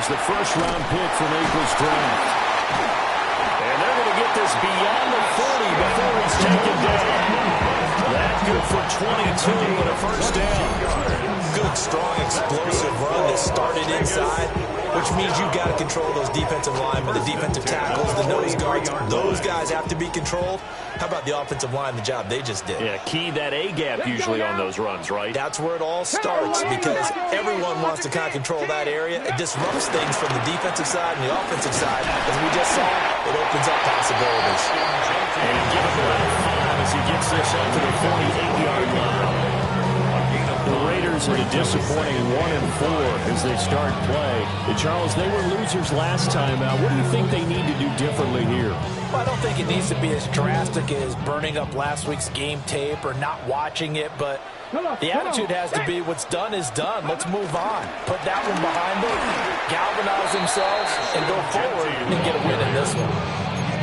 was the first-round pick from April's draft. And they're going to get this beyond the 40 before it's taken down. That good for 22 and a first down. Good, strong, explosive run that started inside, which means you've got to control those defensive linemen, the defensive tackles, the nose guards. Those guys have to be controlled. How about the offensive line, the job they just did? Yeah, key that A-gap usually on those runs, right? That's where it all starts, because everyone wants to kind of control that area. It disrupts things from the defensive side and the offensive side. As we just saw, it opens up possibilities. And give him about 5 as he gets this up to the 48-yard line. The Raiders at a disappointing 1-4 as they start play. And Charles, they were losers last time out. What do you think they need to do differently here? Well, I don't think it needs to be as drastic as burning up last week's game tape or not watching it, but the attitude has to be what's done is done. Let's move on. Put that one behind them, galvanize themselves, and go forward and get a win in this one.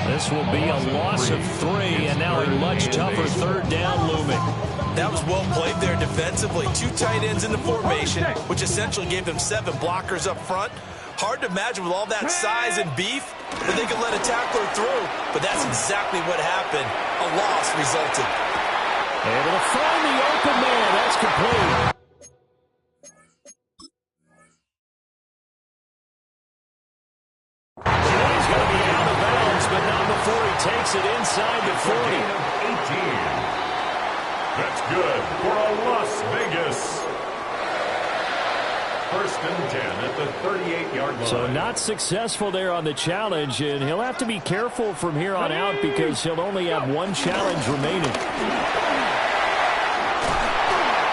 This will be a loss of 3, and now a much tougher third down looming. That was well played there defensively. 2 tight ends in the formation, which essentially gave them 7 blockers up front. Hard to imagine with all that size and beef that they could let a tackler through, but that's exactly what happened. A loss resulted. Able to find the open man. That's complete. He's going to be out of bounds, but not before he takes it inside the 40. 18. That's good for a Las Vegas. First and 10 at the 38-yard line. So not successful there on the challenge, and he'll have to be careful from here on out because he'll only have 1 challenge remaining.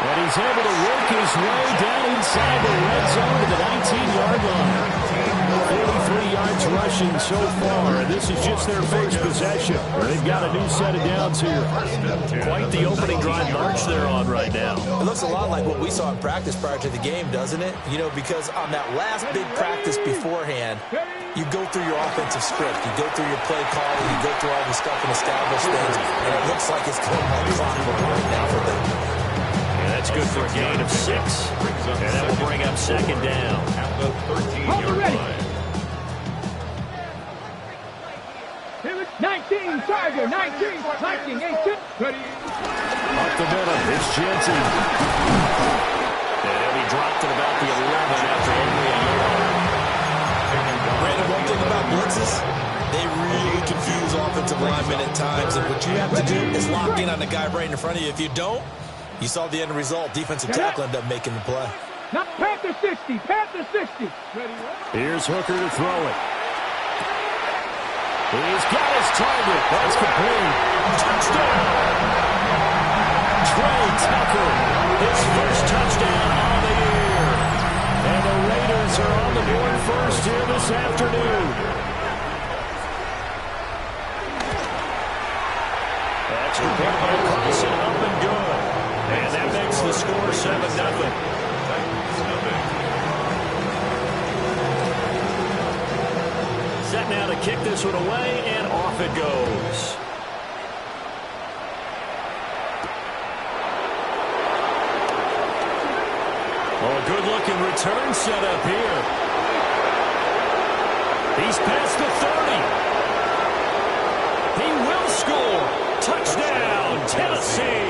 And he's able to work his way down inside the red zone to the 19-yard line. 43 yards rushing so far, and this is just their first possession. They've got a new set of downs here. Quite the opening drive march they're on right now. It looks a lot like what we saw in practice prior to the game, doesn't it? You know, because on that last big practice beforehand, you go through your offensive script, you go through your play calling, you go through all the stuff and establish things, and it looks like it's going like clockwork right now for them. Yeah, that's good for a gain of 6, and that will bring up second down. At the 13-yard line. 19, Tiger, 19, 18. Ready. Up the middle, it's Jensen. And he'll be dropped at about the 11 after only a yard. Brandon, one thing about blitzes, they really confuse offensive linemen at times, and what you have to do is lock in on the guy right in front of you. If you don't, you saw the end result. Defensive tackle ended up making the play. Now, Panther 60, Panther 60. Ready. Here's Hooker to throw it. He's got his target. That's complete. Touchdown. Trey Tucker, his first touchdown on the year. And the Raiders are on the board first here this afternoon. That's returned by Carson, up and good. And that makes the score 7-0. Set now to kick this one away, and off it goes. Oh, a good-looking return set up here. He's past the 30. He will score. Touchdown, Tennessee.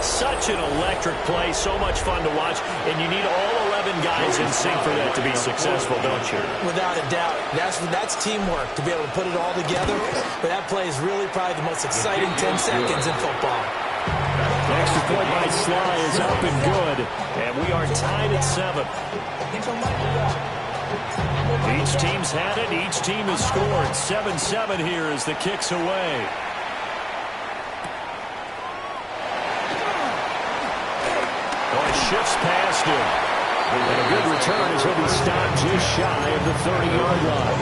Such an electric play, so much fun to watch, and you need all 11 guys in sync for that to be successful, don't you? Without a doubt. That's teamwork, to be able to put it all together. But that play is really probably the most exciting 10 seconds in football. Extra point by Sly is up and good, and we are tied at 7. Each team's had it, each team has scored. 7-7 here as the kick's away. Shifts past him. And a good return as he'll be stopped just shy of the 30-yard line.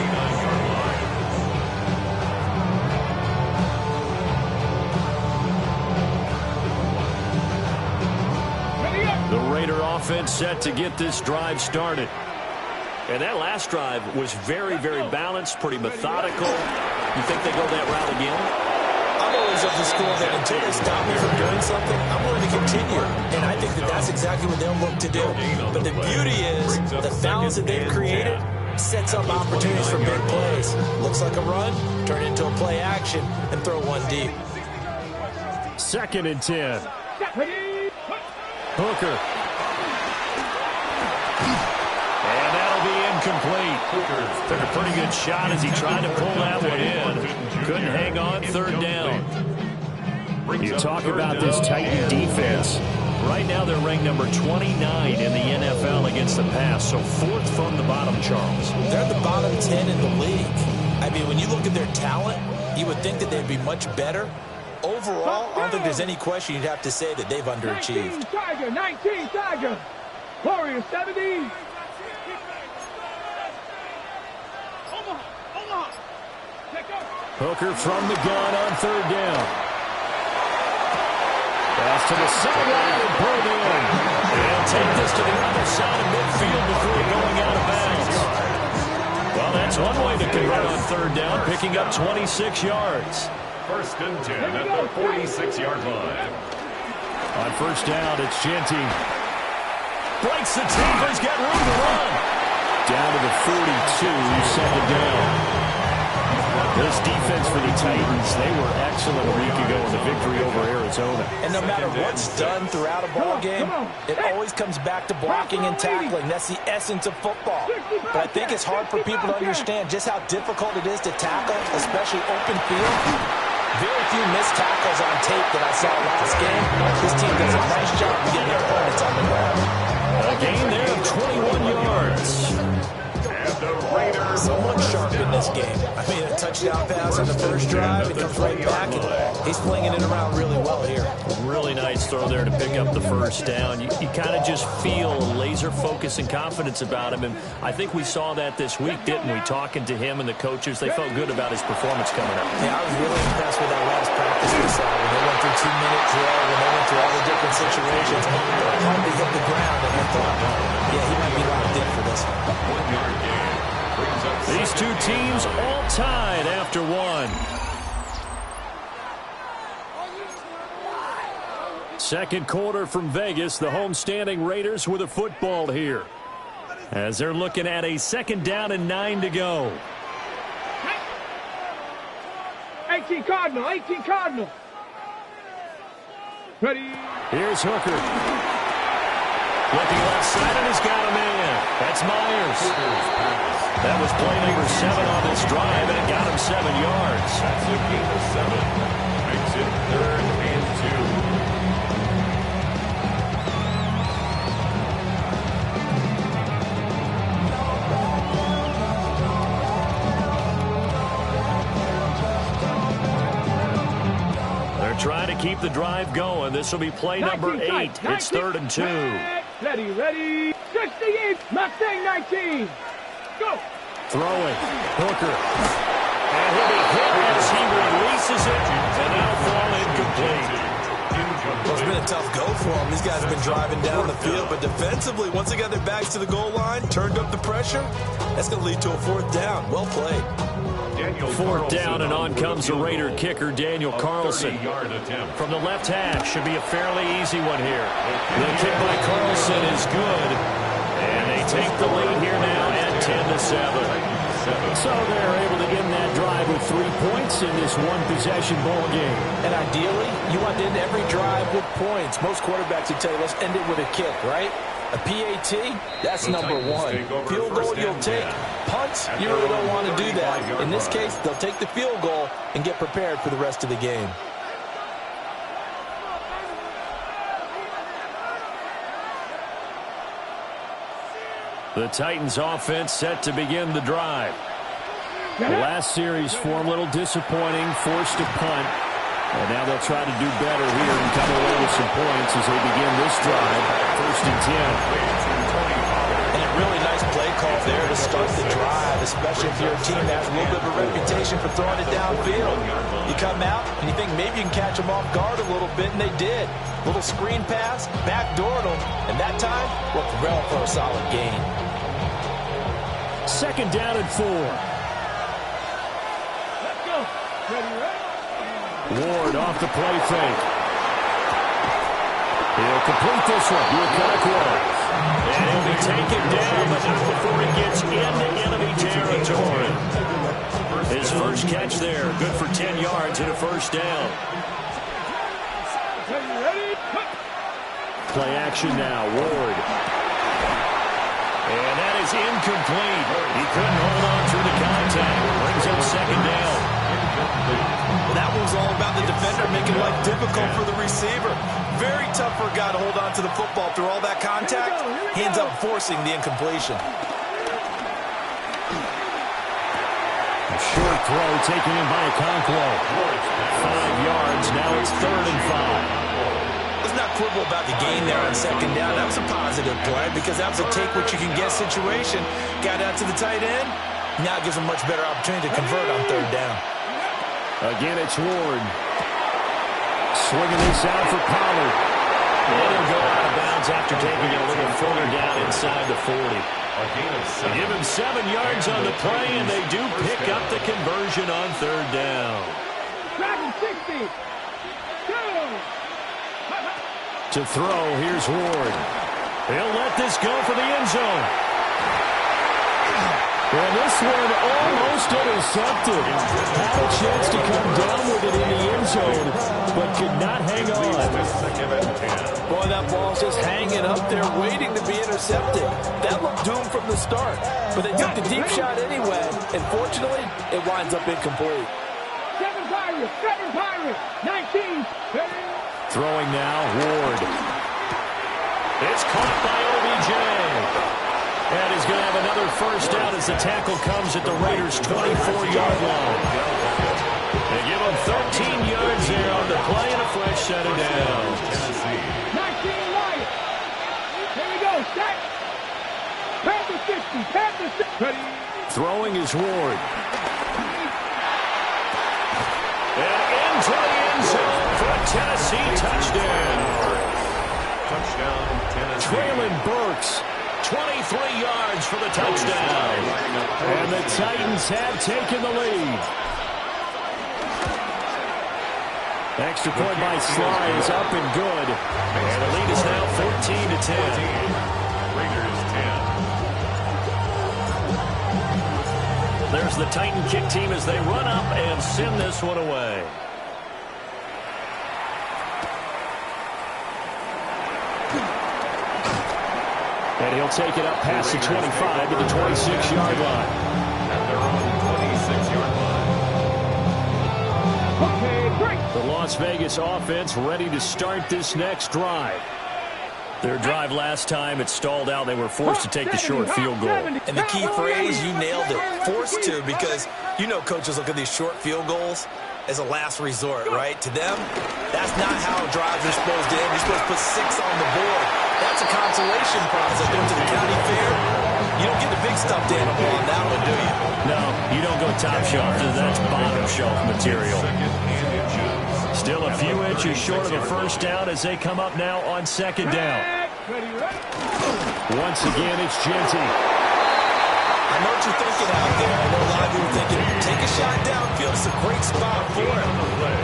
The Raider offense set to get this drive started. And that last drive was very, very balanced, pretty methodical. You think they go that route again? I'm always of the school that until they stop me from doing something, I'm willing to continue. And I think that that's exactly what they'll look to do. But the beauty is the balance that they've created sets up opportunities for big plays. Looks like a run, turn into a play action, and throw one deep. 2nd and 10. Hooker. And that'll be incomplete. Took a pretty good shot as he tried to pull that one in. Couldn't hang on 3rd down. You talk about this Titan defense. Right now they're ranked number 29 in the NFL against the pass, so 4th from the bottom, Charles. They're the bottom 10 in the league. I mean, when you look at their talent, you would think that they'd be much better. Overall, I don't think there's any question you'd have to say that they've underachieved. 19 Tiger. Warriors 70. Hooker from the gun on 3rd down. Pass to the sideline and pulled in. And take this to the other side of midfield before going out of bounds. Well, that's one way to convert on 3rd down, picking up 26 yards. 1st and 10 at the 46-yard line. On 1st down, it's Genty. Breaks the tackles, got room to run. Down to the 42, 2nd down. This defense for the Titans, they were excellent a week ago in the victory over Arizona. And no matter what's done throughout a ball game, it always comes back to blocking and tackling. That's the essence of football. But I think it's hard for people to understand just how difficult it is to tackle, especially open field. Very few missed tackles on tape that I saw last game. This team does a nice job of getting their opponents on the ground. A gain there of 21 yards. Somewhat sharp in this game. I mean, a touchdown pass on the first drive. He comes right back, and he's flinging it around really well here. Really nice throw there to pick up the 1st down. You kind of just feel laser focus and confidence about him, and I think we saw that this week, didn't we? Talking to him and the coaches, they felt good about his performance coming up. Yeah, I was really impressed with that last practice we saw. When they went through 2-minute drill, when they went through all the different situations, hardly hit the ground, and I thought, yeah, he might be locked in for this one. 1-yard gain. These two teams all tied after one. 2nd quarter from Vegas. The homestanding Raiders with a football here, as they're looking at a 2nd down and 9 to go. 18 Cardinal. Ready. Here's Hooker. Looking left side, and he's got a man. That's Myers. That was play number 7 on this drive, and it got him 7 yards. That's a gain of 7. Makes it 3rd and 2. They're trying to keep the drive going. This will be play number 8. It's 3rd and 2. Ready. 68. Mustang 19. Go. Throwing. Hooker. And he'll be hit as he releases it, and that'll fall incomplete. Well, it's been a tough go for them. These guys have been driving down the field, but defensively, once they got their backs to the goal line, turned up the pressure, that's going to lead to a 4th down. Well played. 4th down, and on comes the Raider kicker, Daniel Carlson. From the left hash, should be a fairly easy one here. The kick by Carlson is good, and they take the lead here now at 10-7. So they're able to end that drive with 3 points in this one-possession ball game. And ideally, you want to end every drive with points. Most quarterbacks would tell you, let's end it with a kick, right? A PAT, that's number 1. Field goal, you'll take. Punts, you really don't want to do that. In this case, they'll take the field goal and get prepared for the rest of the game. The Titans offense set to begin the drive. The last series for them, a little disappointing, forced to punt. And now they'll try to do better here and come away with some points as they begin this drive. 1st and 10. And a really nice play call there to start the drive, especially if you're a team that has a little bit of a reputation for throwing it downfield. You come out and you think maybe you can catch them off guard a little bit, and they did. Little screen pass, backdoored them, and that time looked well for a solid gain. 2nd down and 4. Let's go. Ready. Ward off the play fake. He'll complete this one. And he'll be taken down, but not before he gets into enemy territory. His first catch there, good for 10 yards and a first down. Play action now, Ward. And that is incomplete. He couldn't hold on through the contact. Brings up second down. That was all about the defender making life difficult for the receiver. Very tough for a guy to hold on to the football through all that contact. He ends up forcing the incompletion. A short throw taken in by Okonkwo. 5 yards. Now it's 3rd and 5. Let's not quibble about the gain there on second down. That was a positive play because that was a take-what-you-can-get situation. Got out to the tight end. Now it gives him a much better opportunity to convert on 3rd down. Again, it's Ward. Swinging this out for Pollard. And he'll go out of bounds after taking it a little further down inside the 40. They give him 7 yards on the play, and they do pick up the conversion on 3rd down. 60. To throw, here's Ward. He'll let this go for the end zone. And this one almost intercepted. Had a chance to come down with it in the end zone, but could not hang on. Boy, that ball's just hanging up there, waiting to be intercepted. That looked doomed from the start, but they took the deep shot anyway, and fortunately, it winds up incomplete. 7 Pirates, 19. Throwing now, Ward. It's caught by OBJ. And he's going to have another first down as the tackle comes at the Raiders' 24-yard line. They give him 13 yards there on the play and a fresh set of downs. 19 Lions. Here we go, set. Panthers 60, Panthers 60. Throwing is Ward. And into the end zone for a Tennessee touchdown. Touchdown, Tennessee. Traylon Burks. 23 yards for the touchdown. And the Titans have taken the lead. Extra point by Sly is up and good. And the lead is now 14-10. Raiders 10. There's the Titan kick team as they run up and send this one away. And he'll take it up past the 25 to the 26-yard line. At their own 26-yard line. Okay, great. The Las Vegas offense ready to start this next drive. Their drive last time, it stalled out. They were forced to take the short field goal. And the key phrase, you nailed it, forced to, because you know coaches look at these short field goals as a last resort, right? To them, that's not how drives are supposed to end. You're supposed to put 6 on the board. That's a consolation prize. Like going to the county fair, you don't get the big stuffed animal on that one, do you? No, you don't go top shelf. That's bottom shelf material. Still a few inches short of a first down as they come up now on second down. Once again, it's Genty. I know what you're thinking out there. I know a lot of you are thinking, take a shot downfield. It's a great spot for him.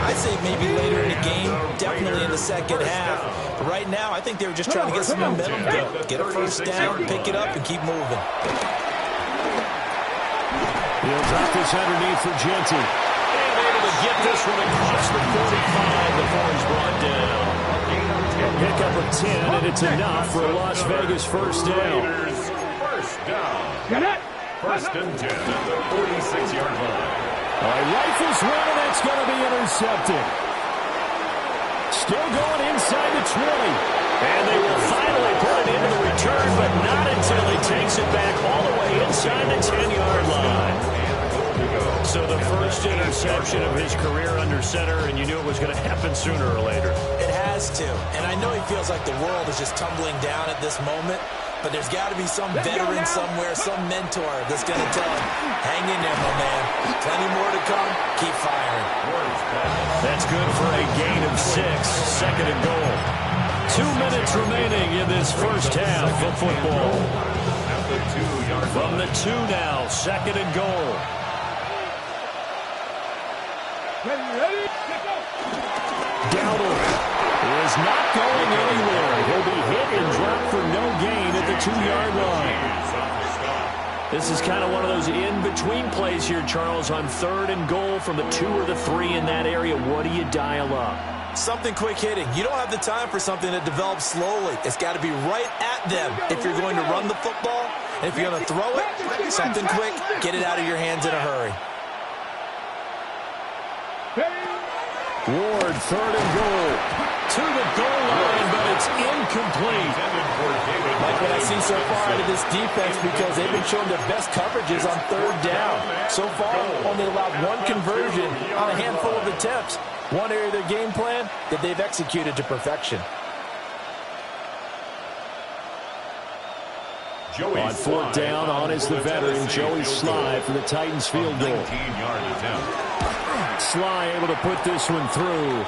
I'd say maybe later in the game, definitely in the second half. But right now, I think they were just trying to get some momentum going. Get a first down, pick it up, and keep moving. He'll drop this underneath for Genty. And able to get this one across the 45 before he's brought down. Pickup of 10, and it's enough for a Las Vegas first down. First down. Got it. First and 10 at the 46-yard line. All right, rifles one, and that's going to be intercepted. Still going inside the 20. And they will finally put it into the return, but not until he takes it back all the way inside the 10-yard line. So the first interception of his career under center, and you knew it was going to happen sooner or later. It has to. And I know he feels like the world is just tumbling down at this moment, but there's got to be some veteran somewhere, some mentor that's going to tell him, hang in there, my man. Plenty more to come. Keep firing. That's good for a gain of 6, second and goal. 2 minutes remaining in this first half of football. From the 2 now, second and goal. Ready, let's go. Dowdle is not going anywhere. He'll be hit and dropped for no gain at the 2-yard line. This is kind of one of those in-between plays here, Charles, on 3rd and goal from the 2 or the 3 in that area. What do you dial up? Something quick hitting. You don't have the time for something that develops slowly. It's got to be right at them if you're going to run the football. And if you're going to throw it, something quick, get it out of your hands in a hurry. Ward, 3rd and goal. To the goal line, but it's incomplete. Like what I've seen so far out of this defense, because they've been showing their best coverages on 3rd down. So far, only allowed 1 conversion on a handful of attempts. One area of their game plan that they've executed to perfection. On 4th down, on is the veteran, Joey Sly, for the Titans field goal. 19-yard attempt. Sly able to put this one through.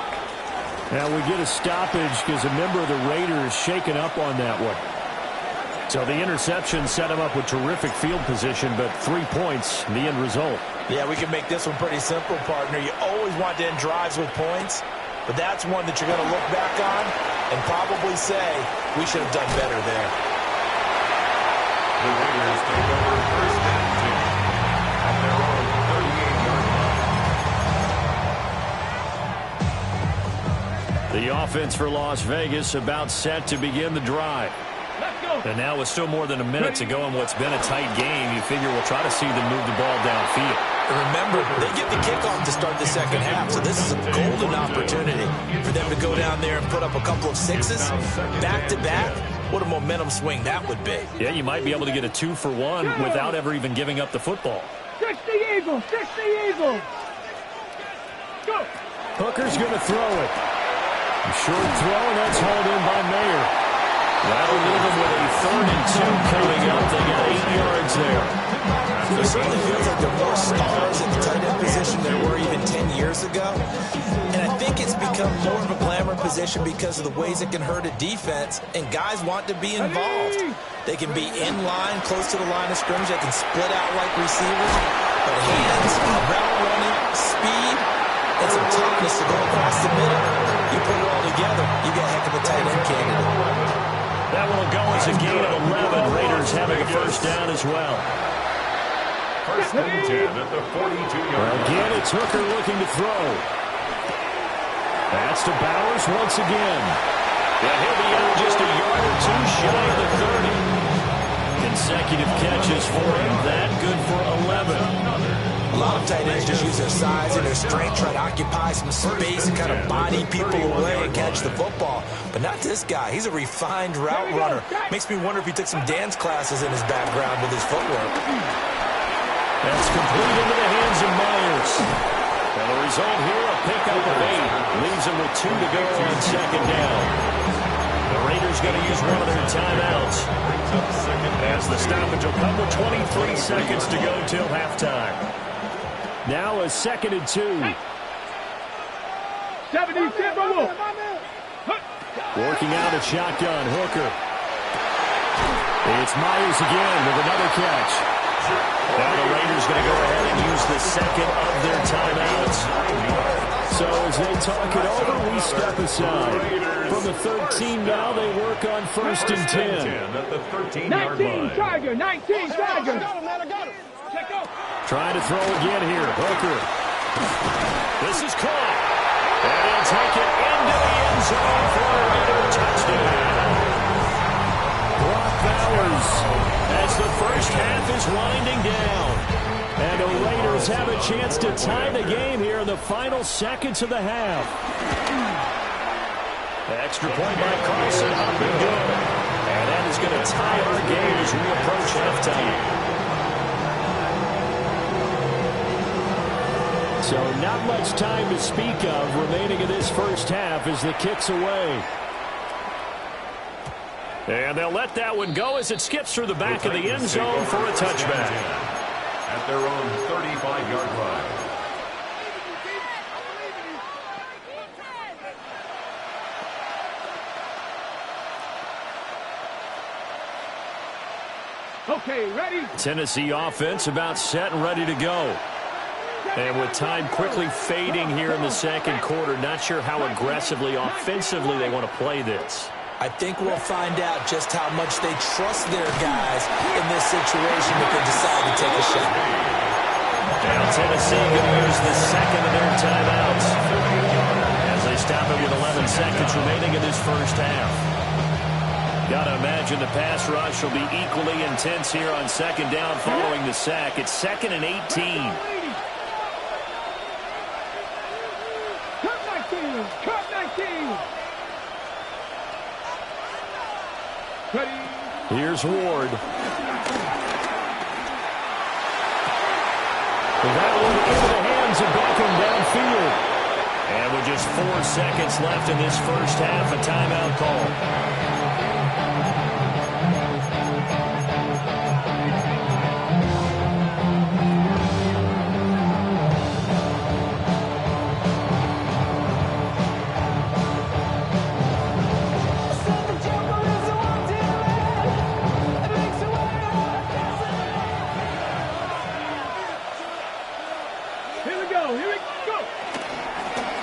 Now we get a stoppage because a member of the Raiders shaken up on that one. So the interception set him up with terrific field position, but 3 points, the end result. Yeah, we can make this one pretty simple, partner. You always want to end drives with points, but that's one that you're going to look back on and probably say, we should have done better there. The Raiders take over 1st and 10 at their own 38-yard line. The offense for Las Vegas about set to begin the drive. And now with still more than a minute to go in what's been a tight game, you figure we'll try to see them move the ball downfield. And remember, they get the kickoff to start the second half, so this is a golden opportunity for them to go down there and put up a couple of 6s back-to-back. What a momentum swing that would be. Yeah, you might be able to get a 2-for-1 without ever even giving up the football. 60 Eagles, 60 Eagles. Go. Hooker's going to throw it. A short throw, and that's hauled in by Mayer. That'll leave them with a 3rd and 2 coming up. They got 8 yards there. It certainly feels like there are more stars at the tight end position than there were even 10 years ago. And I think it's become more of a glamour position because of the ways it can hurt a defense, and guys want to be involved. They can be in line, close to the line of scrimmage. They can split out like receivers. But hands, route running, speed, and some toughness to go across the middle. You put it all together, you got a heck of a tight end candidate. That one will go as a gain of 11. Raiders having a 1st down as well. 1st and 10 at the 42-yard line. Again, it's Hooker looking to throw. That's to Bowers once again. And he'll be out just a yard or 2 shy of the 30. Consecutive catches for him. That good for 11. A lot of tight ends just use their size and their strength, try to occupy some space and kind of body people away and catch the football. But not this guy. He's a refined route runner. Makes me wonder if he took some dance classes in his background with his footwork. That's complete into the hands of Myers. And the result here, a pickup of 8. Leaves him with 2 to go on 2nd down. The Raiders going to use one of their timeouts. As the stoppage will come with 23 seconds to go till halftime. Now a 2nd and 2. 77 Wolf. Working out a shotgun, Hooker. It's Myers again with another catch. Now the Raiders going to go ahead and use the 2nd of their timeouts. So as they talk it over, we step aside. From the 13 now, they work on 1st and 10. At the 13-yard line. 19 Tiger, 19 Tiger. Check out. Trying to throw again here. Hooker. This is caught. And he'll take it into the end zone for a Raider touchdown. Brock Bowers as the 1st half is winding down. And the Raiders have a chance to tie the game here in the final seconds of the half. Extra point by Carlson, up and good. And that is going to tie our game as we approach halftime. So not much time to speak of remaining in this 1st half as the kick's away. And they'll let that one go as it skips through the back of the end zone for a touchback. At their own 35-yard line. Okay, ready? Tennessee offense about set and ready to go. And with time quickly fading here in the second quarter, not sure how aggressively, offensively they want to play this. I think we'll find out just how much they trust their guys in this situation if they decide to take a shot. Now Tennessee going to use the second of their timeouts as they stop it with 11 seconds remaining in this first half. Got to imagine the pass rush will be equally intense here on second down following the sack. It's 2nd and 18. Cut 19. Here's Ward. That one into the hands of Beckham downfield. And with just 4 seconds left in this first half, a timeout call.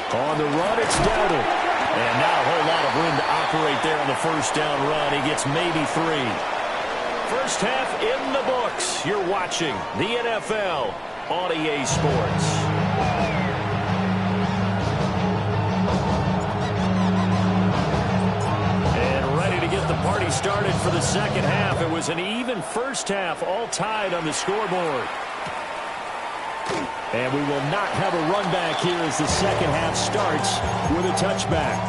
On the run, it's Dowdle. And not a whole lot of room to operate there on the first down run. He gets maybe 3. First half in the books. You're watching the NFL on EA Sports. And ready to get the party started for the second half. It was an even first half, all tied on the scoreboard. And we will not have a run back here as the second half starts with a touchback.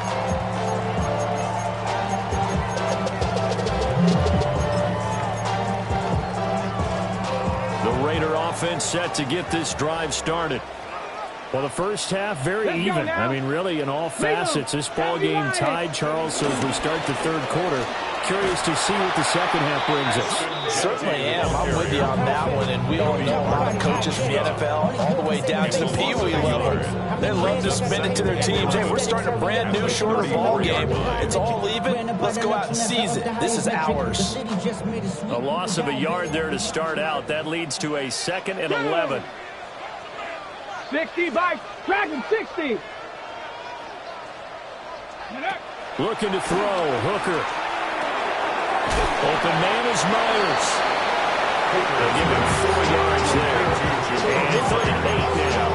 The Raider offense set to get this drive started. Well, the first half, very even. I mean, really, in all facets, this ball game tied, Charles. So as we start the third quarter, curious to see what the second half brings us. Certainly am. I'm with you on that one. And we all know a lot of coaches from the NFL, all the way down to the Pee Wee level. They love to spin it to their teams. Hey, we're starting a brand new, shorter ball game. It's all even. Let's go out and seize it. This is ours. A loss of a yard there to start out. That leads to a 2nd and 11. 60 by Dragon 60. Looking to throw. Hooker. Open man is Myers. They'll give him 4 yards there. And 3rd and 8 now.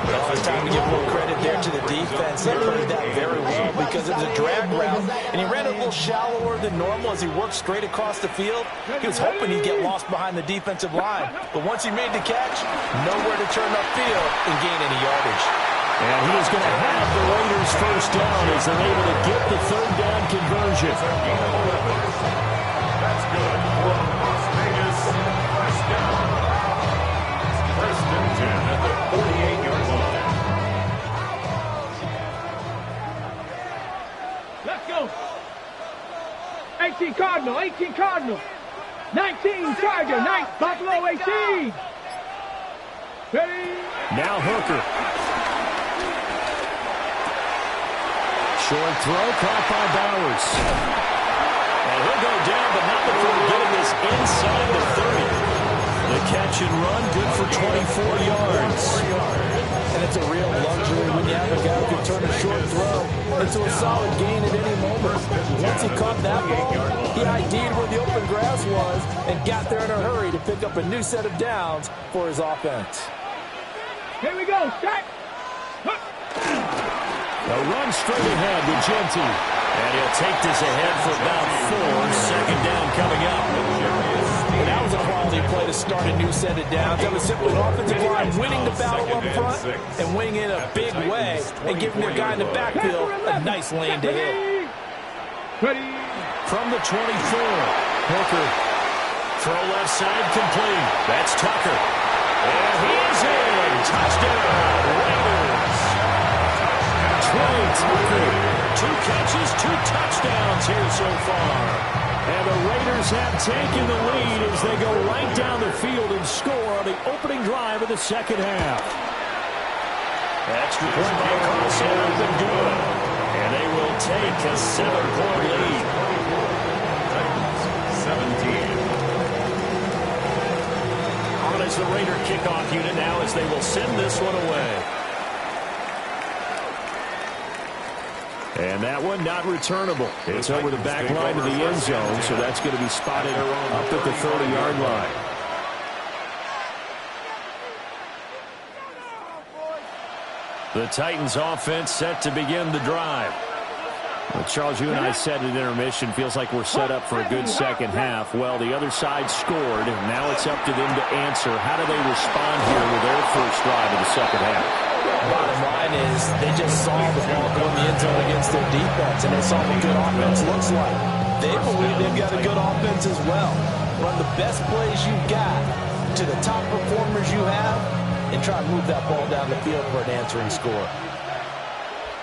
Well, it's time to give a little credit there to the defense. They played that very well because it was a drag route, and he ran a little shallower than normal as he worked straight across the field. He was hoping he'd get lost behind the defensive line, but once he made the catch, nowhere to turn upfield and gain any yardage. And he is going to have the Raiders first down as they're able to get the 3rd down conversion. That's good for Las Vegas. First down. First and 10 at the 48-yard line. Let's go. 18 Cardinal, 18 Cardinal. 19 Charger, 9 Buffalo 18. Ready? Now Hooker. Short throw caught by Bowers. And he'll go down, but not before getting this inside the 30. The catch and run, good for 24 yards. And it's a real luxury when you have a guy who can turn a short throw into a solid gain at any moment. Once he caught that ball, he ID'd where the open grass was and got there in a hurry to pick up a new set of downs for his offense. Here we go, strike. A run straight ahead with Genty. And he'll take this ahead for about 4. 2nd down coming up. And that was a quality play to start a new set of downs. That was simply an offensive line winning the battle up front and winning in a big way and giving their guy in the backfield a nice lane to hit. Ready? From the 24, Hooker. Throw left side complete. That's Tucker. And he is in. Touchdown, Raiders. Trey Tucker. 2 catches, 2 touchdowns here so far. And the Raiders have taken the lead as they go right down the field and score on the opening drive of the second half. Extra point by Carson has been good. And they will take a 7-point lead. 17. On a is the Raider kickoff unit now as they will send this one away. And that one not returnable. It's over the back line of the end zone, so that's going to be spotted up at the 30-yard line. The Titans offense set to begin the drive. Well, Charles, you and I said at intermission, feels like we're set up for a good second half. Well, the other side scored, and now it's up to them to answer. How do they respond here with their first drive of the second half? Bottom line is they just saw the ball go in the end zone against their defense, and they saw what good offense looks like. They believe they've got a good offense as well. Run the best plays you've got to the top performers you have, and try to move that ball down the field for an answering score.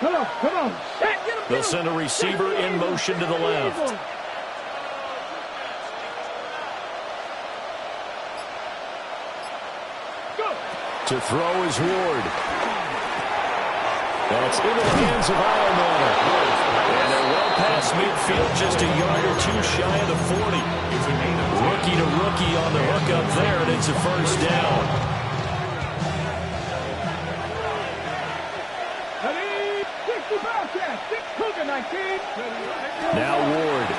Come on. They'll send a receiver in motion to the left. To throw is Ward. That's into the hands of Ironman. And they're well past midfield, just a yard or two shy of the 40. Rookie to rookie on the hook up there, and it's a first down. Now Ward.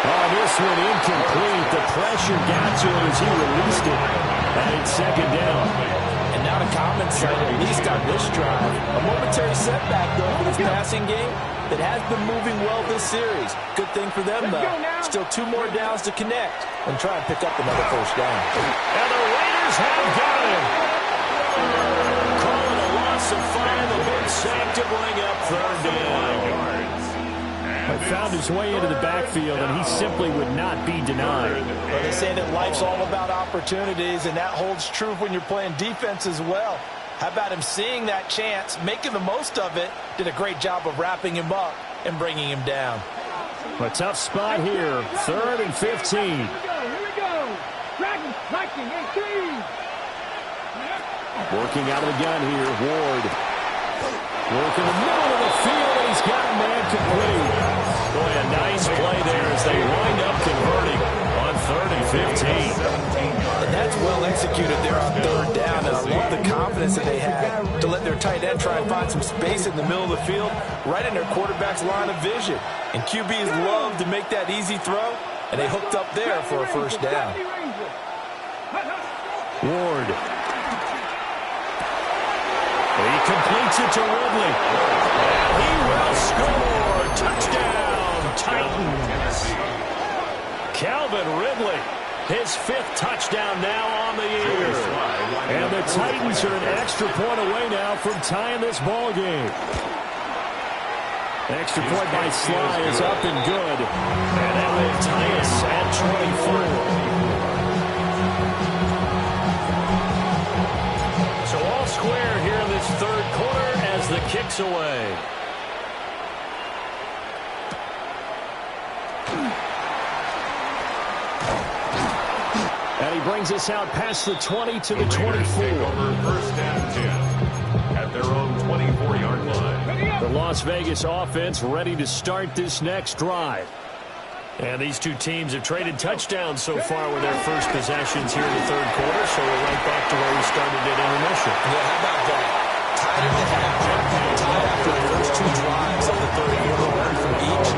Oh, this one incomplete. The pressure got to him as he released it. And it's second down. And now to compensate, at least on this drive. A momentary setback, though, for this passing game that has been moving well this series. Good thing for them, though. Still 2 more downs to connect and try and pick up another first down. And the Raiders have got him. Calling a loss of 5, a big sack to bring up third down. But found his way into the backfield, and he simply would not be denied. Well, they say that life's all about opportunities, and that holds true when you're playing defense as well. How about him seeing that chance, making the most of it, did a great job of wrapping him up and bringing him down. A tough spot here, 3rd and 15. Here we go. Dragons, 19-18. Working out of the gun here, Ward. Working the middle of the field, and he's got a man complete. Boy, a nice play there as they wind up converting on 3rd and 15. And that's well executed there on 3rd down. And I love the confidence that they had to let their tight end try and find some space in the middle of the field, right in their quarterback's line of vision. And QBs love to make that easy throw, and they hooked up there for a first down. Ward. He completes it to Ridley. And he will score. Touchdown, Titans. Calvin Ridley, his 5th touchdown now on the year. And the Titans are an extra point away now from tying this ball game. Extra point by Sly is up and good. And that will tie us at 24. So all square here in this 3rd quarter as the kick's away. And he brings us out past the 20 to the 24. First and 10 at their own 24-yard line. The Las Vegas offense ready to start this next drive. And these two teams have traded touchdowns so far with their first possessions here in the 3rd quarter, so we're right back to where we started at intermission. Yeah, how about that? Tied at the half, tied after the first 2 drives of the 3rd quarter for each.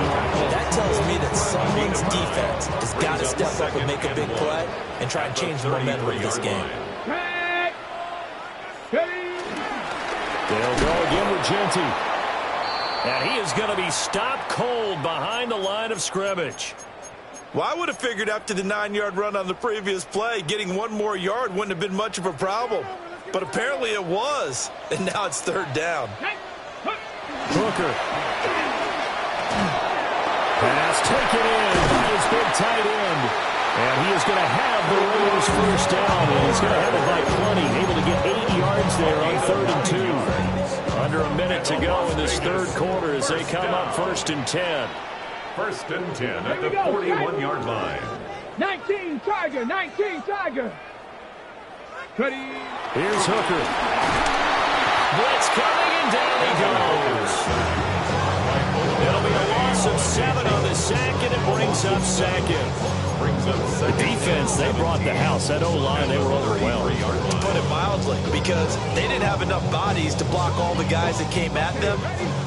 That tells me that someone's defense has got to step up and make a big play and try and change the momentum of this game. They'll go again with Genty. And he is going to be stopped cold behind the line of scrimmage. Well, I would have figured after the 9-yard run on the previous play, getting 1 more yard wouldn't have been much of a problem. But apparently it was. And now it's 3rd down. Hooker. Pass taken in by his big tight end. And he is going to have the Raiders first down. And he's going to have it by plenty. Able to get 8 yards there on 3rd and 2. Under a minute to go in this 3rd quarter as they come up 1st and 10. 1st and 10 at the 41-yard line. 19 Tiger, 19 Tiger. Here's Hooker. Blitz coming, and down he goes. It'll be a loss of 7 on the sack, and it brings up 2nd. brings up The defense, they brought the house. That O-line, they were overwhelmed. To put it mildly, because they didn't have enough bodies to block all the guys that came at them.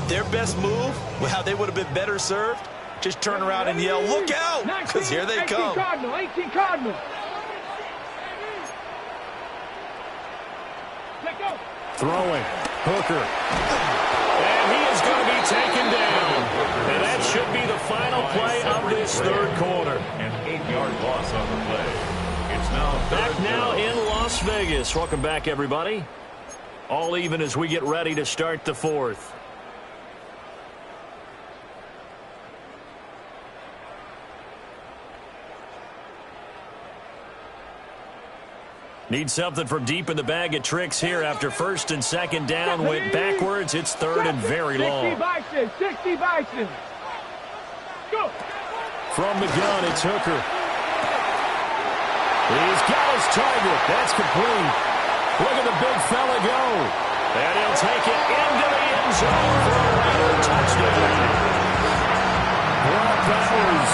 Their best move, well, how they would have been better served, just turn around and yell, "Look out!" Because here they come. 18 Cardinal. Throwing. Hooker. And he is going to be taken down. And that should be the final play of this third quarter. An 8-yard loss on the play. It's now Back now in Las Vegas. Welcome back, everybody. All even as we get ready to start the fourth. Need something from deep in the bag of tricks here after first and second down went backwards. It's third and very long. 60 Bison. Go. From the gun, it's Hooker. He's got his target. That's complete. Look at the big fella go. And he'll take it into the end zone for a Raider touchdown. Brock Bowers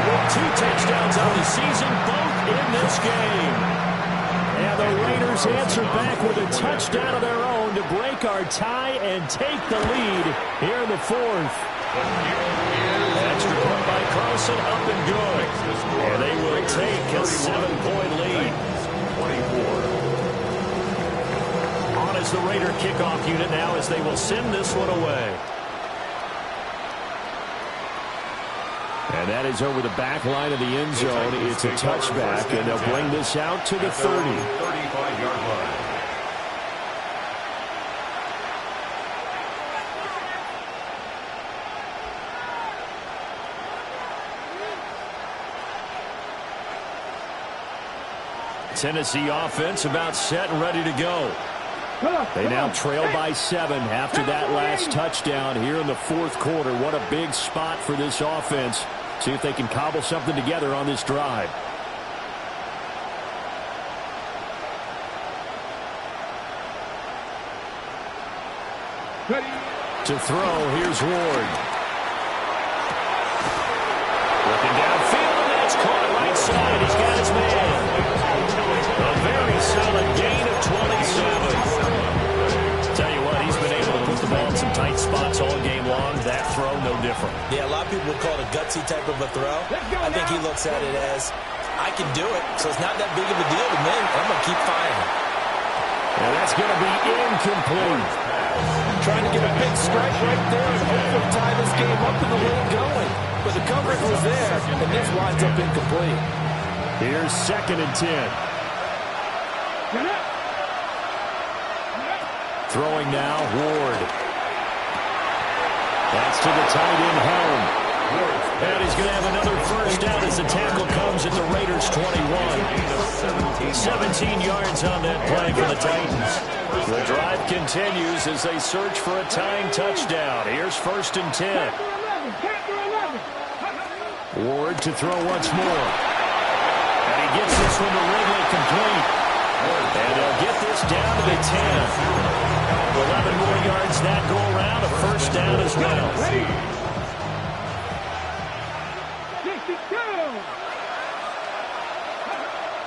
with 2 touchdowns on the season, both in this game. And the Raiders answer back with a touchdown of their own to break our tie and take the lead here in the fourth. Extra point by Carlson, up and good. And they will take a 7-point lead. 24. On as the Raider kickoff unit now as they will send this one away. And that is over the back line of the end zone. It's a touchback, and they'll bring this out to the 30. 35-yard line. Tennessee offense about set and ready to go. They now trail by 7 after that last touchdown here in the fourth quarter. What a big spot for this offense. See if they can cobble something together on this drive. To throw, here's Ward. Looking downfield, and that's caught right side. He's got his man. A very solid gain of 27. Tell you what, he's been able to put the ball in some tight spots all game long. That throw, no different. Yeah, a lot of people would call it a gutsy type of a throw. I think he looks at it as, I can do it, so it's not that big of a deal to me. I'm going to keep firing. And that's going to be incomplete. Trying to get a big strike right there and hopefully tie this game up in the way going. But the coverage was there, and this winds up incomplete. Here's 2nd and 10. Throwing now, Ward. That's to the tight end, Helm. And he's going to have another first down as the tackle comes at the Raiders' 21. 17 yards on that play for the Titans. The drive continues as they search for a tying touchdown. Here's 1st and 10. Ward to throw once more. And he gets this one to Ridley complete. And they'll get this down to the 10. 11 more yards that go around, a first down as well.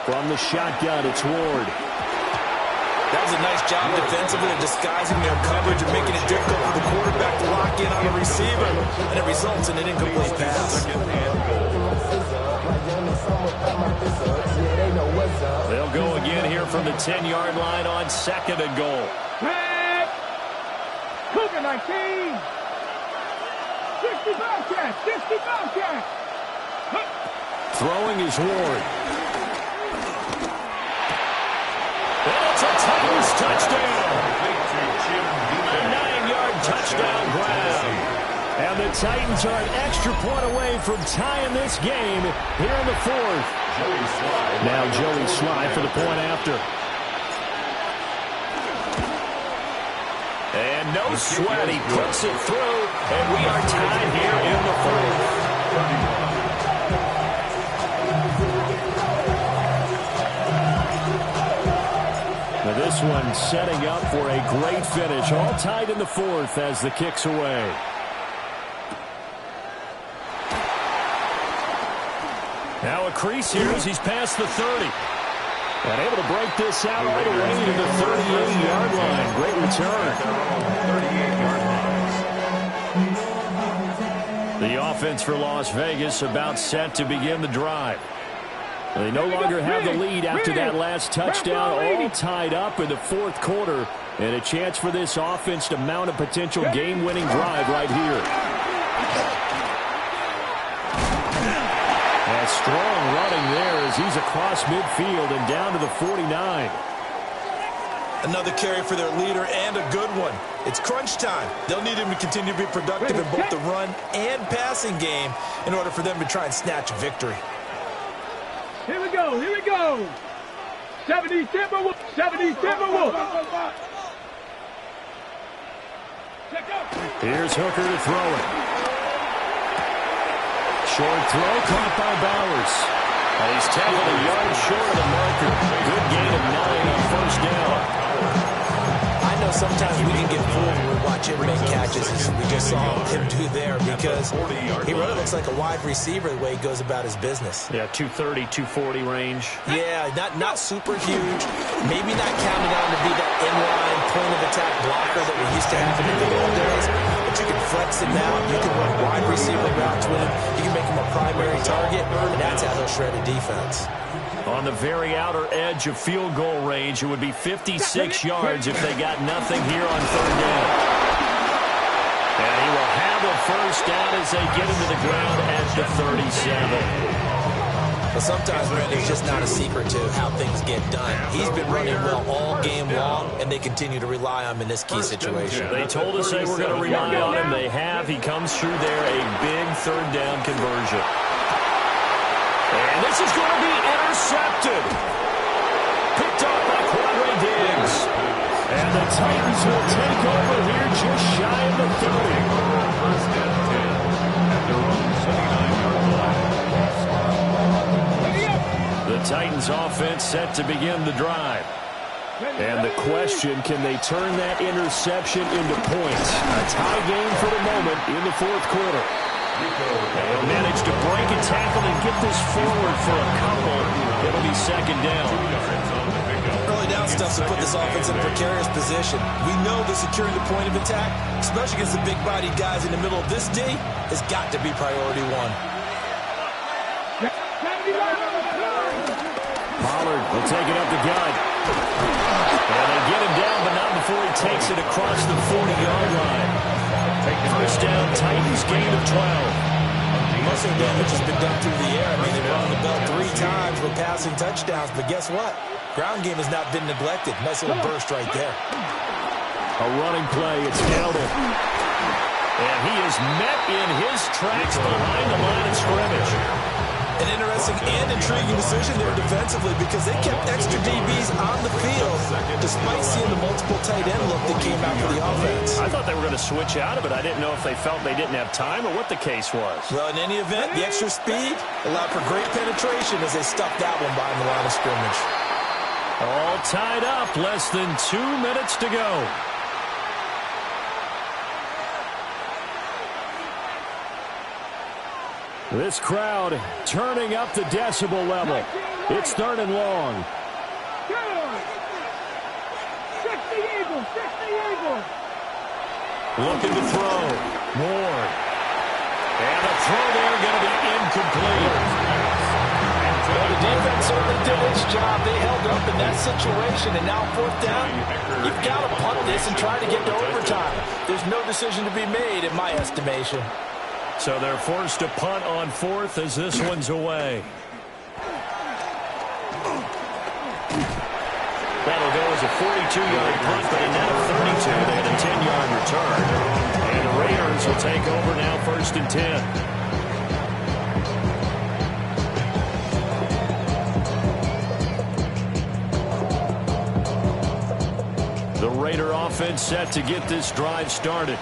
From the shotgun, it's Ward. That was a nice job defensively of disguising their coverage and making it difficult for the quarterback to lock in on a receiver. And it results in an incomplete pass. They'll go again here from the 10-yard line on 2nd and goal. Cougar 19. 60 Bobcat. 60 Bobcat. Throwing is Ward. It's a Titans touchdown. A 9-yard touchdown grab. And the Titans are an extra point away from tying this game here in the fourth. Now Joey Sly for the point after. And no sweat, he puts it through, and we are tied here in the fourth. Now this one setting up for a great finish, all tied in the fourth as the kick's away. Now a crease here as he's past the 30. And able to break this out right away to the 38-yard line. Great return. 38-yard lines. The offense for Las Vegas about set to begin the drive. They no longer have the lead after that last touchdown, all tied up in the fourth quarter, and a chance for this offense to mount a potential game-winning drive right here. And strong running there as he's across midfield and down to the 49. Another carry for their leader and a good one. It's crunch time. They'll need him to continue to be productive in both the run and passing game in order for them to try and snatch a victory. Here we go, here we go. 70 Timberwolves, 70 Timberwolves. Here's Hooker to throw it. Short throw caught by Bowers. And he's tackled a yard short of the marker. Good gain of 9 on first down. I know sometimes we can get fooled when we watch him make catches, as we just saw him do there, because he really looks like a wide receiver the way he goes about his business. Yeah, 230, 240 range. Yeah, not super huge. Maybe not counting on to be that inline point-of-attack blocker that we used to have in the old days. But you can flex him out. You can run wide receiver routes with him. You can make him a primary target, and that's how he'll shred a defense. On the very outer edge of field goal range, it would be 56 yards if they got nothing here on third down. And he will have a first down as they get him to the ground at the 37. But sometimes, Brandon, it's just not a secret to how things get done. He's been running well all game long, and they continue to rely on him in this key situation. They told us they were going to rely on him. They have. He comes through there, a big third down conversion. And this is going to be intercepted. Picked up by Quadre Diggs. And the Titans will take over here just shy of the 30. First and 10 at their own 79-yard line. The Titans offense set to begin the drive. And the question, can they turn that interception into points? A tie game for the moment in the fourth quarter. They'll manage to break a tackle and get this forward for a couple. It'll be second down. Early down stuff to put this offense in a precarious position. We know that securing the point of attack, especially against the big-bodied guys in the middle of this D, has got to be priority one. Pollard will take it up the gut. And they get him down, but not before he takes it across the 40-yard line. First down, Titans gain of 12. Most of the damage has been done through the air. I mean, they've run the bell 3 times with passing touchdowns, but guess what? Ground game has not been neglected. Nice little burst right there. A running play, it's Geldon. And he is met in his tracks behind the line of scrimmage. An interesting and intriguing decision there defensively, because they kept extra DBs on the field despite seeing the multiple tight end look that came out for the offense. I thought they were going to switch out of it. I didn't know if they felt they didn't have time or what the case was. Well, in any event, the extra speed allowed for great penetration as they stuffed that one behind the line of scrimmage. All tied up, less than 2 minutes to go. This crowd turning up the decibel level. It's third and long. 60 Eagles, 60 Eagles. Looking to throw. Ward. And a throw there going to be incomplete. Well, the defense certainly did its job. They held up in that situation, and now fourth down, you've got to punt this and try to get to overtime. There's no decision to be made in my estimation. So they're forced to punt on fourth as this one's away. That'll go as a 42-yard punt, but a net of 32. They had a 10-yard return. And the Raiders will take over now, first and 10. The Raider offense set to get this drive started.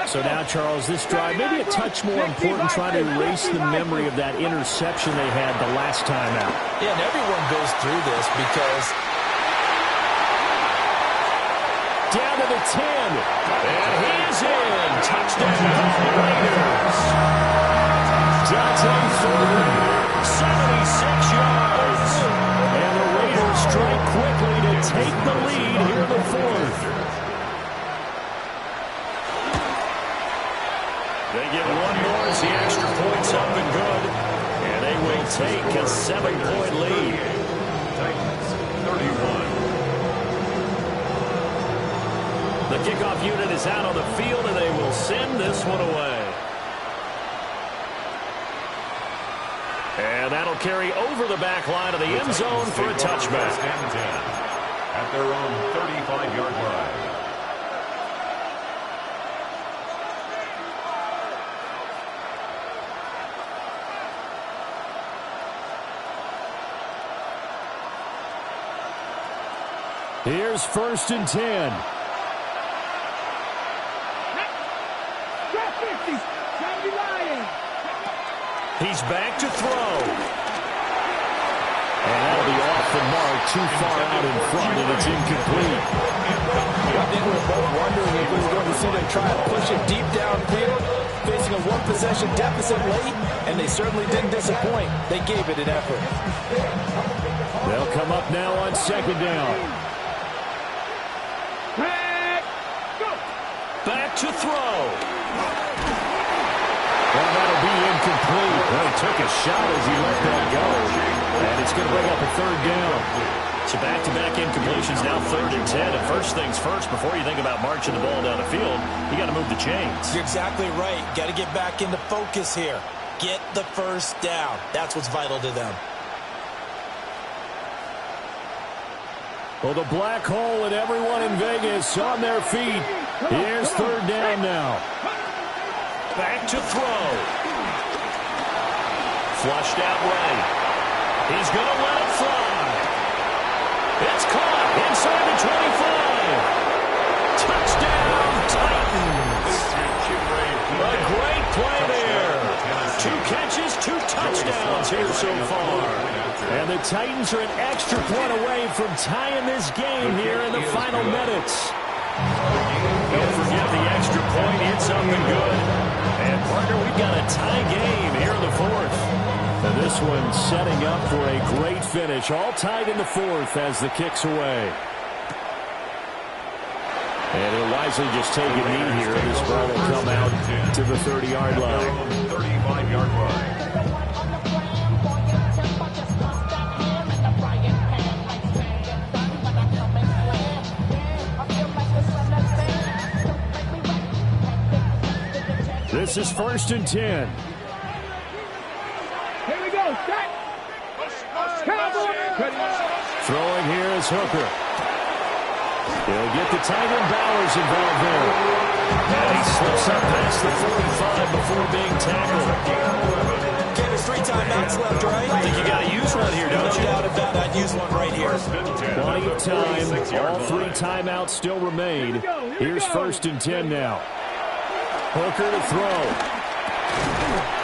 So now, Charles, this drive, maybe a touch more important, trying to erase the memory of that interception they had the last time out. Yeah, and everyone goes through this because... Down to the 10. And he's in. Touchdown, Raiders. Dante Ford 76 yards. And the Raiders strike quickly to take the lead here in the fourth. They get one more as the extra point's up and good. And they will take a 7-point lead. Titans 31. The kickoff unit is out on the field, and they will send this one away. And that'll carry over the back line of the end zone for a touchback. First and 10 at their own 35-yard line. Here's first and 10. He's back to throw. And that'll be off the mark, too far out in front, and it's incomplete. I think we were both wondering if we were going to see them try to push it deep downfield, facing a one-possession deficit late, and they certainly didn't disappoint. They gave it an effort. They'll come up now on second down. Back to throw. Well, that'll be incomplete. Well, he took a shot as he let that go. And it's going to bring up a third down. So back-to-back incompletions, now 3rd and 10. And first things first, before you think about marching the ball down the field, you got to move the chains. You're exactly right. Got to get back into focus here. Get the first down. That's what's vital to them. Well, the black hole and everyone in Vegas on their feet. Here's third down now. Back to throw. Flushed out right. He's going to let it fly. It's caught inside the 25. Touchdown, Titans. A great play there. 2 catches, 2 touchdowns here so far. And the Titans are an extra point away from tying this game here in the final minutes. Don't forget the extra point. It's up and good. And, partner, we've got a tie game here in the fourth. And this one setting up for a great finish. All tied in the fourth as the kick's away. And he'll wisely just take a knee here. And this ball will come out to the 30-yard line. 35-yard line. This is first and 10. Here we go. Set. Throwing here is Hooker. He'll get the tight end Bowers involved there. And he slips up past the 45 before being tackled. Okay, there's 3 timeouts left, right? I think you got to use one here, don't you? No doubt about it. I'd use one right here. Plenty of time. All 3 timeouts still remain. Here's first and 10 now. Hooker to throw.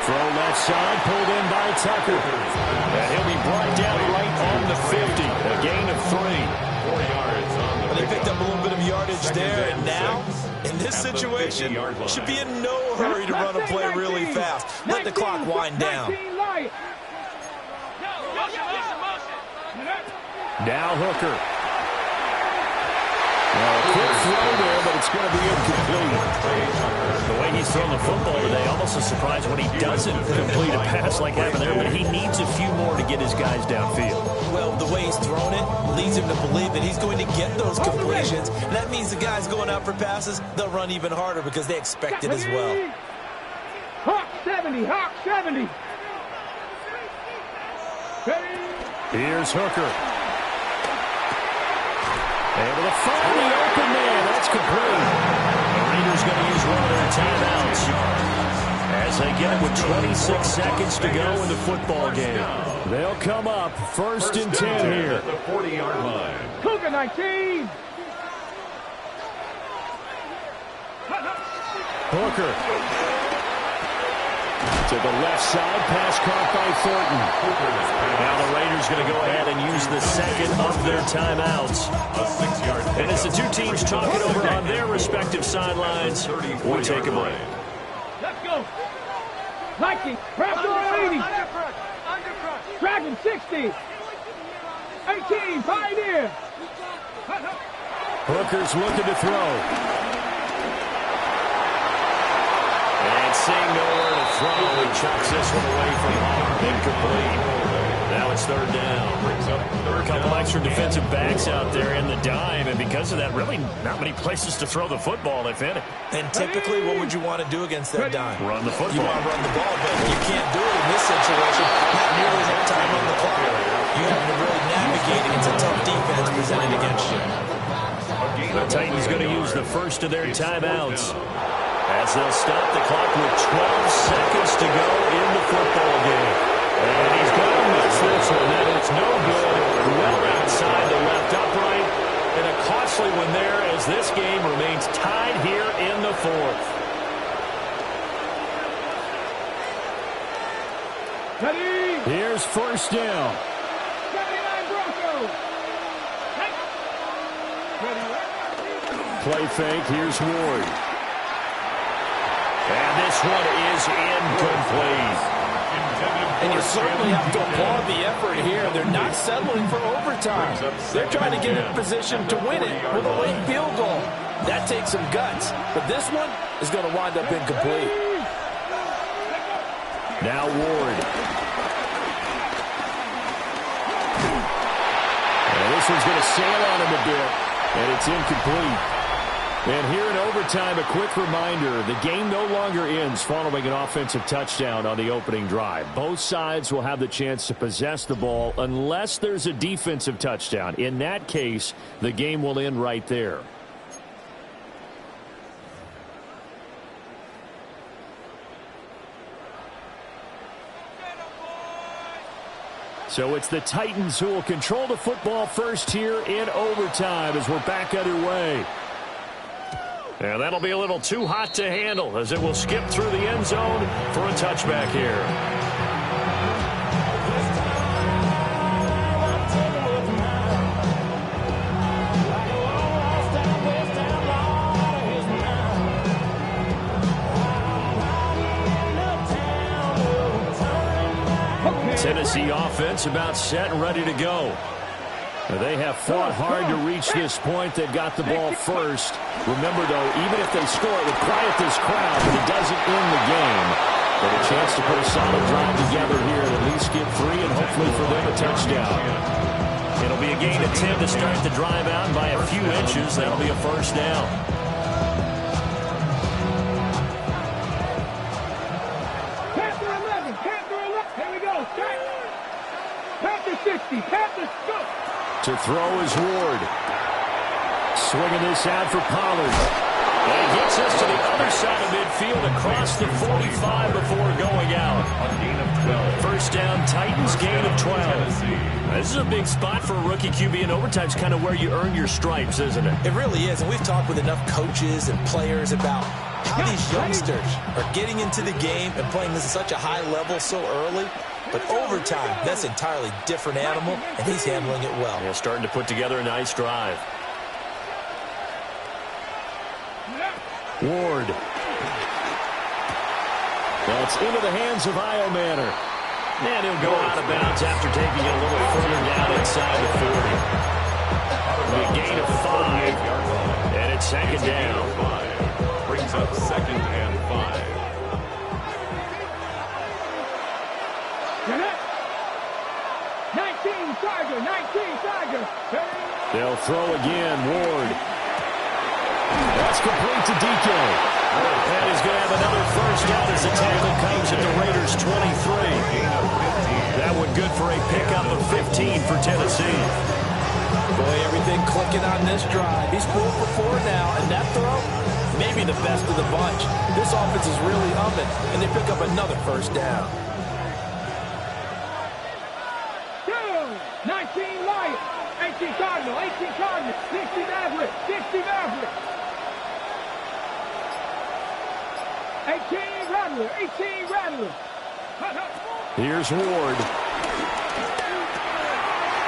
Throw left side, pulled in by Tucker. And he'll be brought down right on the 50. A gain of 3. 4 yards on the They picked up a little bit of yardage there, and now, in this situation, should be in no hurry to run a play really fast. Let the clock wind down. Now Hooker. Well, a quick throw there, but it's going to be incomplete. The way he's thrown the football today, almost a surprise when he doesn't complete a pass like happened there, but he needs a few more to get his guys downfield. Well, the way he's thrown it leads him to believe that he's going to get those completions. And that means the guys going out for passes, they'll run even harder because they expect it as well. Hawk 70, Hawk 70. Here's Hooker. Able to find the open man. That's complete. The Raiders going to use one of their timeouts as they get it with 26 seconds to go in the football game. They'll come up first and 10 here. At the 40-yard line. Cougar 19. Hooker. To the left side, pass caught by Thornton. Now the Raiders going to go ahead and use the second of their timeouts. A 6-yard. And as the 2 teams talk it over on their respective sidelines, we'll take a break. Let's go. Nike, press 80. Underfront. Dragon 60. 18, Pioneer. Hooker's looking to throw. And seeing nowhere to throw, he chucks this one away from harm. Incomplete. Now it's third down. A couple extra defensive backs out there in the dime, and because of that, really not many places to throw the football, if any. And typically, what would you want to do against that dime? Run the football. You want to run the ball, but you can't do it in this situation. Not nearly enough time on the clock. You have to really navigate against a tough defense presented against you. The Titans going to use the first of their timeouts as they'll stop the clock with 12 seconds to go in the football game. And he's going to miss this one. And it's no good. Well outside the left upright. And a costly one there as this game remains tied here in the fourth. Ready? Here's first down. 79 Broncos. Play fake. Here's Ward. And this one is incomplete. And you certainly have to applaud the effort here. They're not settling for overtime. They're trying to get in position to win it with a late field goal. That takes some guts. But this one is going to wind up incomplete. Now Ward. And this one's going to sail on him a bit. And it's incomplete. And here in overtime, a quick reminder, the game no longer ends following an offensive touchdown on the opening drive. Both sides will have the chance to possess the ball unless there's a defensive touchdown. In that case, the game will end right there. So it's the Titans who will control the football first here in overtime as we're back underway. And that'll be a little too hot to handle as it will skip through the end zone for a touchback here. Tennessee offense about set and ready to go. They have fought hard to reach this point. They've got the ball first. Remember, though, even if they score, it would quiet this crowd, but it doesn't end the game. But a chance to put a solid drive together here and at least get three and hopefully for them a touchdown. It'll be a gain of 10 to start the drive out, and by a few inches, that'll be a first down. Panther 11, Panther 11. Here we go. Panther 60, Panther go. To throw is Ward. Swinging this out for Pollard. And he gets us to the other side of midfield across the 45 before going out. A gain of 12. First down, Titans, gain of 12. This is a big spot for a rookie QB, and overtime's kind of where you earn your stripes, isn't it? It really is, and we've talked with enough coaches and players about how these youngsters are getting into the game and playing this at such a high level so early. But overtime, that's an entirely different animal, and he's handling it well. Yeah, starting to put together a nice drive. Ward. That's into the hands of Iomanner. And he'll go out of bounds after taking it a little further down inside the 40. A gain of 5. And it's second down. Brings up second and 5. 19 Tiger, 19 Tiger. They'll throw again, Ward. That's complete to DK. And he's going to have another first down as the tackle comes at the Raiders' 23. That one good for a pickup of 15 for Tennessee. Boy, everything clicking on this drive. He's 4 for 4 now, and that throw, maybe the best of the bunch. This offense is really humming, and they pick up another first down. 19 Lions, 18 Cardinal, 18 Cardinal, 60 Maverick, 60 Maverick. 18 Rattler, 18 Rattler. Here's Ward.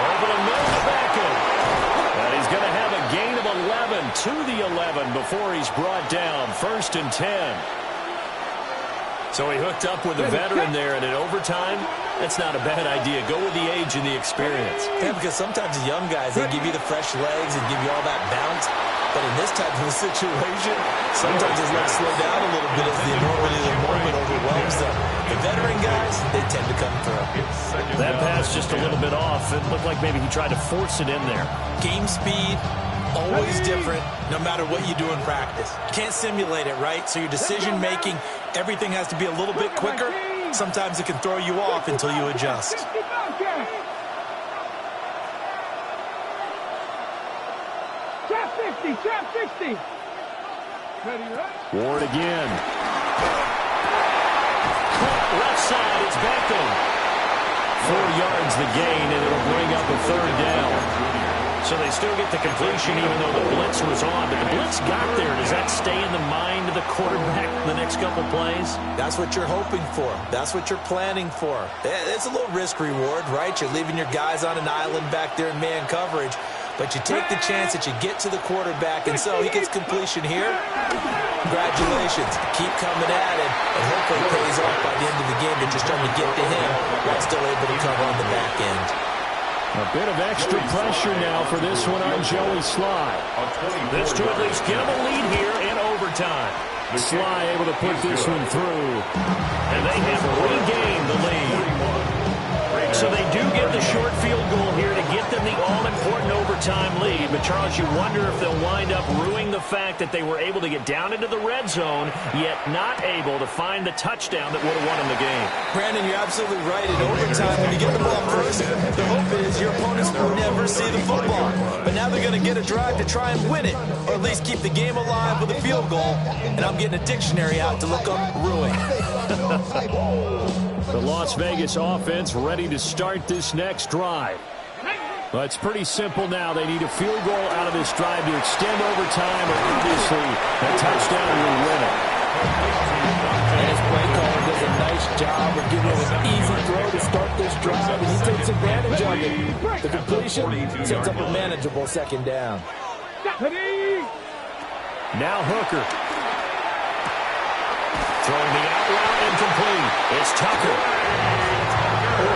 Over the middle back in. And he's going to have a gain of 11 to the 11 before he's brought down. First and 10. So he hooked up with a veteran there, and in overtime, That's not a bad idea. Go with the age and the experience. Yeah, because sometimes the young guys, they give you the fresh legs and give you all that bounce. But in this type of a situation, sometimes his legs slow down a little bit as the enormity of the moment overwhelms them. The veteran guys, they tend to come through. That pass just a little bit off. It looked like maybe he tried to force it in there. Game speed, always different, no matter what you do in practice. You can't simulate it, right? So your decision-making, everything has to be a little bit quicker. Sometimes it can throw you off until you adjust. Trap 60. Ward again. Left side, it's Beckham. 4 yards the gain, and it'll bring up a 3rd down. So they still get the completion even though the blitz was on. But the blitz got there. Does that stay in the mind of the quarterback the next couple plays? That's what you're hoping for. That's what you're planning for. It's a little risk-reward, right? You're leaving your guys on an island back there in man coverage. But you take the chance that you get to the quarterback, and so he gets completion here. Congratulations. Keep coming at it, and hopefully it pays off by the end of the game. They're just trying to get to him while still able to cover on the back end. A bit of extra pressure now for this one on Joey Sly. This to at least get him a lead here in overtime. Sly able to put this one through, and they have regained the lead. So they do get the short field goal here to get them the all-important overtime lead. But, Charles, you wonder if they'll wind up ruining the fact that they were able to get down into the red zone, yet not able to find the touchdown that would have won them the game. Brandon, you're absolutely right. In overtime, when you get the ball first, the hope is your opponents will never see the football. But now they're going to get a drive to try and win it, or at least keep the game alive with a field goal. And I'm getting a dictionary out to look up ruin. The Las Vegas offense ready to start this next drive. Well, it's pretty simple now. They need a field goal out of this drive to extend overtime, or obviously a touchdown will win it. And his play caller does a nice job of giving him an easy throw to start this drive, and he takes advantage of it. The completion sets up a manageable 2nd down. Now Hooker. Throwing the out route incomplete. It's Tucker.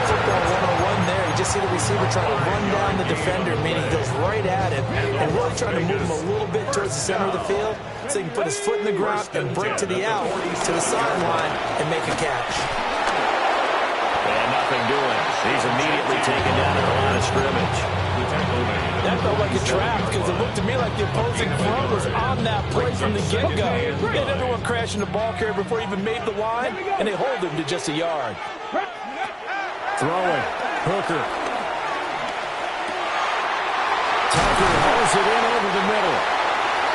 Football 101 there. You just see the receiver trying to run down the defender, meaning he goes right at him and really trying to move him a little bit towards the center of the field so he can put his foot in the ground and break to the out, to the sideline, and make a catch. And nothing doing. He's immediately taken down at the line of scrimmage. That felt like a trap because it looked to me like the opposing front was on that play from the get-go. They had everyone crashing the ball carrier before he even made the line, and they hold him to just a yard. Throwing. Hooker. Tucker hauls it in over the middle.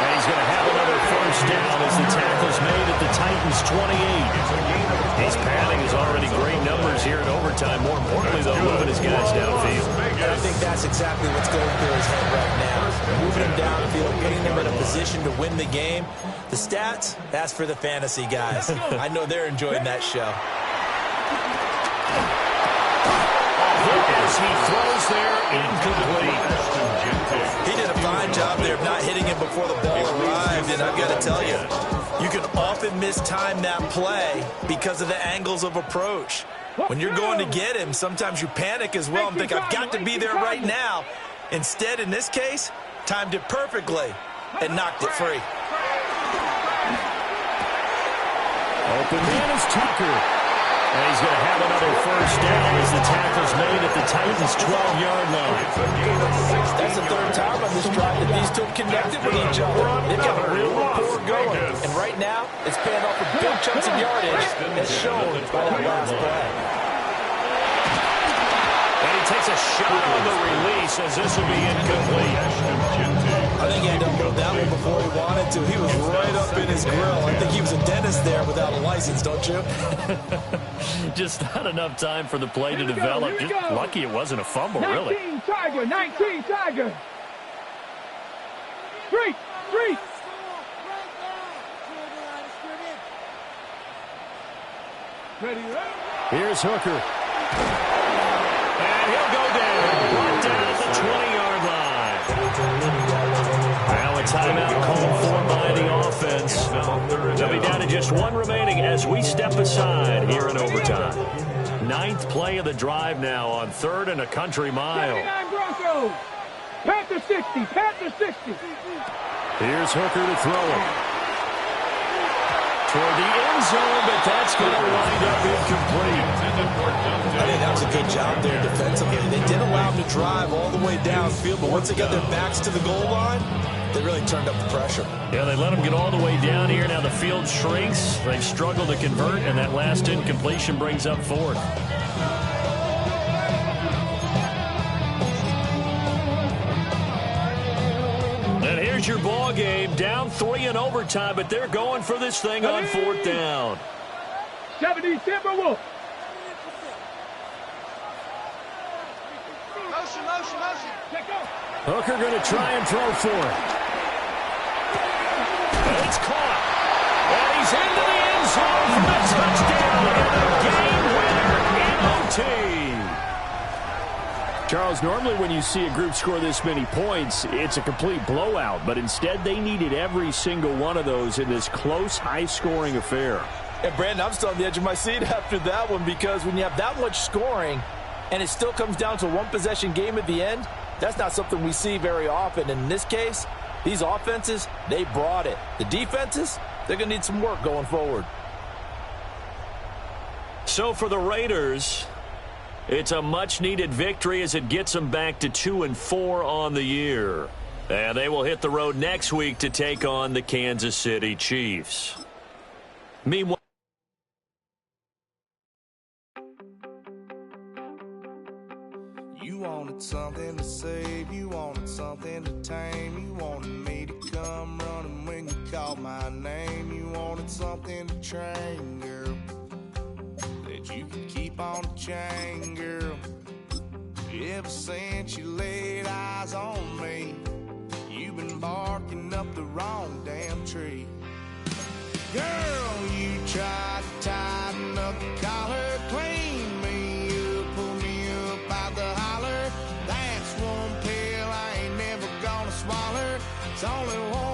And he's going to have another 1st down as the tackle's made at the Titans' 28. His padding is already great numbers here in overtime. More importantly, though, moving his guys downfield. And I think that's exactly what's going through his head right now. Moving him downfield, putting them in a position to win the game. The stats, that's for the fantasy guys. I know they're enjoying that show. As he throws there, incomplete. He did a fine job there of not hitting him before the ball arrived, and I've got to tell you, you can often mistime that play because of the angles of approach. When you're going to get him, sometimes you panic as well and think, I've got to be there right now. Instead, in this case, timed it perfectly and knocked it free. Open man is Tucker. And he's going to have another 1st down as the tackle's made at the Titans' 12-yard line. That's the 3rd time on this drive that these two have connected with each other. They've got a real rapport going. And right now, it's paying off with big chunks of yardage as shown by that last play. And he takes a shot on the release as this will be incomplete. I think he had to unload that one before he wanted to. He was right up in his grill. I think he was a dentist there without a license, don't you? Just not enough time for the play to develop. Just lucky it wasn't a fumble, really. 19 Tiger. 3. Here's Hooker. And he'll go down. Brought down at the 20-yard line. Now a timeout called for by the offense. They'll be down to just 1 remaining as we step aside here in overtime. Ninth play of the drive now on 3rd and a country mile. 79 Broncos. Panther 60. Panther 60. Here's Hooker to throw it. Toward the end zone, but that's going to wind up incomplete. I think that was a good job there defensively. They did allow them to drive all the way downfield, but once they got their backs to the goal line, they really turned up the pressure. Yeah, they let them get all the way down here. Now the field shrinks. They've struggled to convert, and that last incompletion brings up 4th. And here's your ball game. Down 3 in overtime, but they're going for this thing on 4th down. 70 Timberwolves. Hooker going to try and throw for it. And it's caught. And he's into the end zone for a touchdown and a game winner in OT. Charles, normally when you see a group score this many points, it's a complete blowout. But instead, they needed every single one of those in this close, high-scoring affair. And, Brandon, I'm still on the edge of my seat after that one because when you have that much scoring and it still comes down to a one-possession game at the end, that's not something we see very often. And in this case, these offenses, they brought it. The defenses, they're going to need some work going forward. So for the Raiders, it's a much-needed victory as it gets them back to 2-4 on the year. And they will hit the road next week to take on the Kansas City Chiefs. Meanwhile, you wanted something to save, you wanted something to tame, you wanted me to come running when you called my name, you wanted something to train, girl, that you could keep on the chain, girl. Ever since you laid eyes on me, you've been barking up the wrong damn tree. Girl, you tried to tighten up the collar, clean me up, pull me up out the holler. That's one pill I ain't never gonna swallow. It's only one